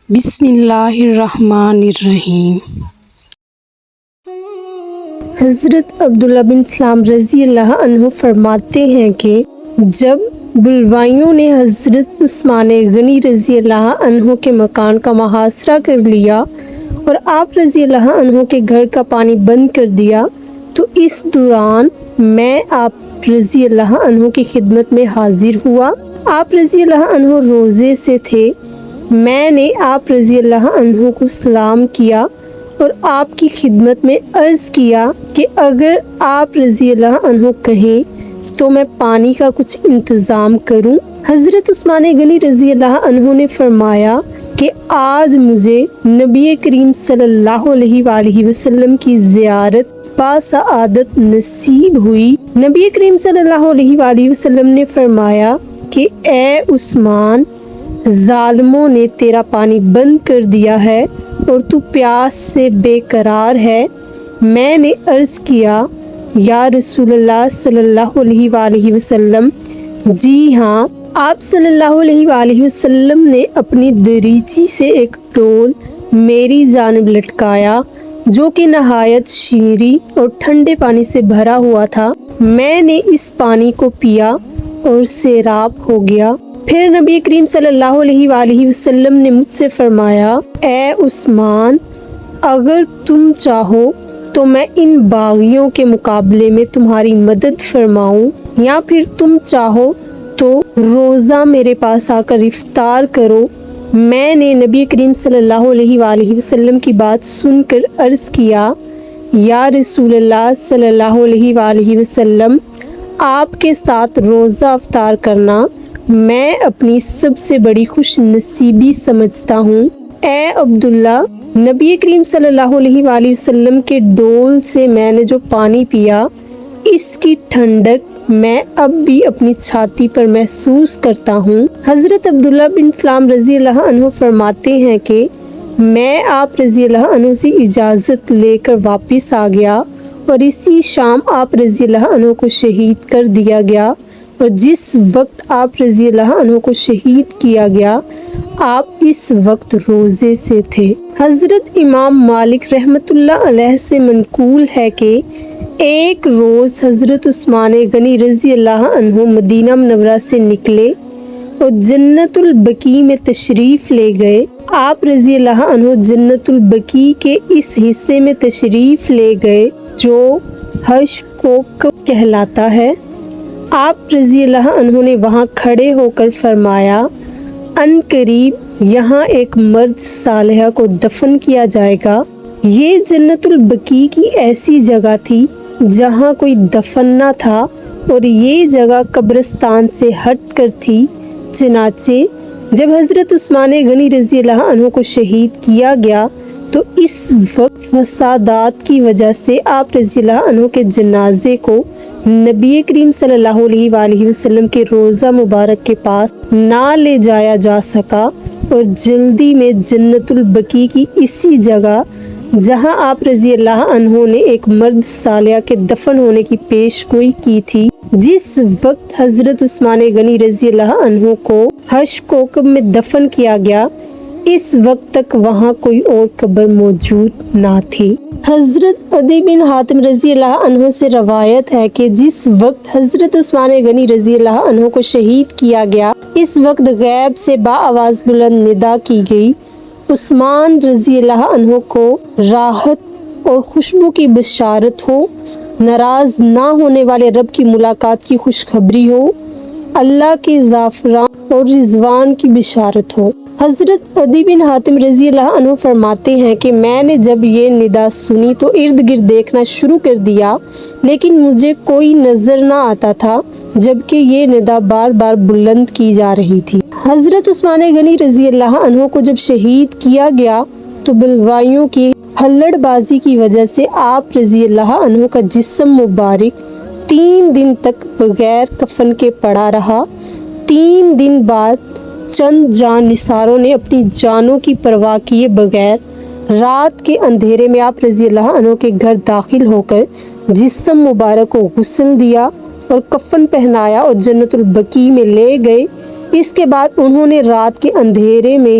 بسم اللہ الرحمن الرحیم۔ حضرت عبداللہ بن سلام رضی اللہ عنہ فرماتے ہیں کہ جب بلوائیوں نے حضرت عثمان غنی رضی اللہ عنہ کے مکان کا محاصرہ کر لیا اور آپ رضی اللہ عنہ کے گھر کا پانی بند کر دیا تو اس دوران میں آپ رضی اللہ عنہ کی خدمت میں حاضر ہوا۔ آپ رضی اللہ عنہ روزے سے تھے۔ میں نے آپ رضی اللہ عنہ کو سلام کیا اور آپ کی خدمت میں عرض کیا کہ اگر آپ رضی اللہ عنہ کہیں تو میں پانی کا کچھ انتظام کروں۔ حضرت عثمان غنی رضی اللہ عنہ نے فرمایا کہ آج مجھے نبی کریم صلی اللہ علیہ وآلہ وسلم کی زیارت باسعادت نصیب ہوئی۔ نبی کریم صلی اللہ علیہ وآلہ وسلم نے فرمایا کہ اے عثمان، ظالموں نے تیرا پانی بند کر دیا ہے اور تو پیاس سے بے قرار ہے۔ میں نے عرض کیا یا رسول اللہ صلی اللہ علیہ وآلہ وسلم، جی ہاں۔ آپ صلی اللہ علیہ وآلہ وسلم نے اپنی دریچی سے ایک ڈول میری جانب لٹکایا جو کہ نہایت شیریں اور ٹھنڈے پانی سے بھرا ہوا تھا۔ میں نے اس پانی کو پیا اور سیراب ہو گیا۔ پھر نبی کریم صلی اللہ علیہ وآلہ وسلم نے مجھ سے فرمایا، اے عثمان، اگر تم چاہو تو میں ان باغیوں کے مقابلے میں تمہاری مدد فرماؤں، یا پھر تم چاہو تو روزہ میرے پاس آ کر افطار کرو۔ میں نے نبی کریم صلی اللہ علیہ وآلہ وسلم کی بات سن کر عرض کیا، یا رسول اللہ صلی اللہ علیہ وآلہ وسلم، آپ کے ساتھ روزہ افطار کرنا میں اپنی سب سے بڑی خوش نصیبی سمجھتا ہوں۔ اے عبداللہ، نبی کریم صلی اللہ علیہ وآلہ وسلم کے ڈول سے میں نے جو پانی پیا، اس کی ٹھنڈک میں اب بھی اپنی چھاتی پر محسوس کرتا ہوں۔ حضرت عبداللہ بن سلام رضی اللہ عنہ فرماتے ہیں کہ میں آپ رضی اللہ عنہ سے اجازت لے کر واپس آ گیا اور اسی شام آپ رضی اللہ عنہ کو شہید کر دیا گیا، اور جس وقت آپ رضی اللہ عنہ کو شہید کیا گیا آپ اس وقت روزے سے تھے۔ حضرت امام مالک رحمۃ اللہ علیہ سے منقول ہے کہ ایک روز حضرت عثمان غنی رضی اللہ عنہ مدینہ منورہ سے نکلے اور جنت البقیع میں تشریف لے گئے۔ آپ رضی اللہ عنہ جنت البقیع کے اس حصے میں تشریف لے گئے جو حشکوک کہلاتا ہے۔ آپ رضی اللہ عنہ نے وہاں کھڑے ہو کر فرمایا، ان قریب یہاں ایک مرد صالحہ کو دفن کیا جائے گا۔ یہ جنت البقیع کی ایسی جگہ تھی جہاں کوئی دفن نہ تھا اور یہ جگہ قبرستان سے ہٹ کر تھی۔ چنانچہ جب حضرت عثمان غنی رضی اللہ عنہ کو شہید کیا گیا تو اس وقت فسادات کی وجہ سے آپ رضی اللہ عنہ کے جنازے کو نبی کریم صلی اللہ علیہ وآلہ وسلم کے روضہ مبارک کے پاس نہ لے جایا جا سکا، اور جلدی میں جنت البقیع کی اسی جگہ جہاں آپ رضی اللہ عنہ نے ایک مرد صالح کے دفن ہونے کی پیش گوئی کی تھی، جس وقت حضرت عثمان غنی رضی اللہ عنہ کو حشکوک میں دفن کیا گیا، اس وقت تک وہاں کوئی اور قبر موجود نہ تھی۔ حضرت عدی بن حاتم رضی اللہ عنہ سے روایت ہے کہ جس وقت حضرت عثمان غنی رضی اللہ عنہ کو شہید کیا گیا، اس وقت غیب سے با آواز بلند ندا کی گئی، عثمان رضی اللہ عنہ کو راحت اور خوشبو کی بشارت ہو، ناراض نہ ہونے والے رب کی ملاقات کی خوشخبری ہو، اللہ کے زعفران اور رضوان کی بشارت ہو۔ حضرت عدی بن حاتم رضی اللہ عنہ فرماتے ہیں کہ میں نے جب یہ ندا سنی تو ارد گرد دیکھنا شروع کر دیا، لیکن مجھے کوئی نظر نہ آتا تھا جبکہ یہ ندا بار بار بلند کی جا رہی تھی۔ حضرت عثمان غنی رضی اللہ عنہ کو جب شہید کیا گیا تو بلوائیوں کی ہلڑ بازی کی وجہ سے آپ رضی اللہ عنہ کا جسم مبارک 3 دن تک بغیر کفن کے پڑا رہا۔ 3 دن بعد چند جان نثاروں نے اپنی جانوں کی پرواہ کیے بغیر رات کے اندھیرے میں آپ رضی اللہ عنہ کے گھر داخل ہو کر جسم مبارک کو غسل دیا اور کفن پہنایا اور جنت البقیع میں لے گئے۔ اس کے بعد انہوں نے رات کے اندھیرے میں